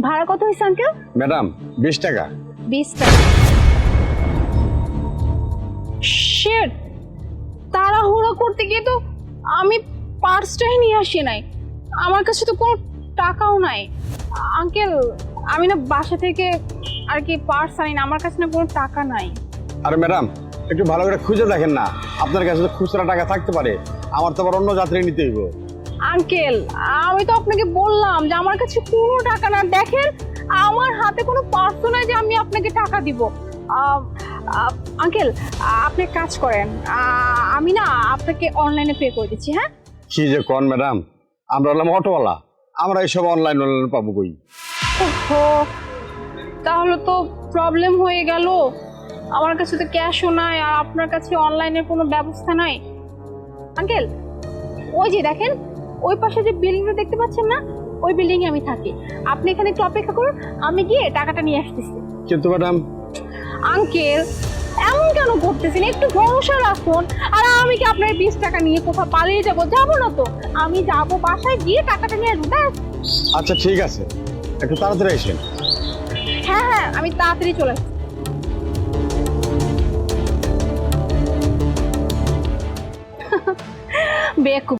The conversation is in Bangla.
ভাড়া কত হয়েছে আঙ্কেল? ম্যাডাম 20 টাকা। 20 টাকা। শিট, তাড়াহুড়ো করতে গিয়ে তো আমি পার্সটাই নিয়ে আসি নাই। আমার কাছে তো কোনো টাকাও নাই। আঙ্কেল, আমি না বাসা থেকে আর কি পার্স আনি না, আমার কাছে না কোনো টাকা নাই। আরে ম্যাডাম, একটু ভালো করে খুঁজে দেখেন না, আপনার কাছে তো খুচরা টাকা থাকতে পারে, আমার তো আবার অন্য যাত্রী নিতে হইব। আঙ্কেল, আমি তো আপনাকে বললাম যে আমার কাছে কোনো টাকা না। দেখেন, আমার হাতে কোনো পার্সও নাই যে আমি আপনাকে টাকা দিব। আঙ্কেল, আপনি এক কাজ করেন, আমি না আপনাকে অনলাইনে পে করে দিচ্ছি। হ্যাঁ, কি যে কোন ম্যাডাম, আমরা হলাম অটোওয়ালা, আমরা এইসব অনলাইন পাবো কই? ওহো, তাহলে তো প্রবলেম হয়ে গেল। আমার কাছে তো ক্যাশও নাই আর আপনার কাছে অনলাইনের কোনো ব্যবস্থা নাই। আঙ্কেল, ওই যে দেখেন, ওই পাশে যে বিল্ডিংটা দেখতে পাচ্ছেন না, ওই বিল্ডিংয়ে আমি থাকি। আপনি এখানে একটু অপেক্ষা করুন, আমি গিয়ে টাকাটা নিয়ে আসতেছি। কিন্তু ম্যাডাম, আঙ্কেল, এমন কেন করতেছেন? একটু ভরসা রাখুন। আর আমি কি আপনার 20 টাকা নিয়ে কোথাও পালিয়ে যাবো? যাবো না তো, আমি যাবো বাসায় গিয়ে টাকাটা নিয়ে আসবো। ব্যাস। আচ্ছা ঠিক আছে, একটু তাড়াতাড়ি আসেন। হ্যাঁ হ্যাঁ, আমি তাড়াতাড়ি চলে আসছি। বেকুব।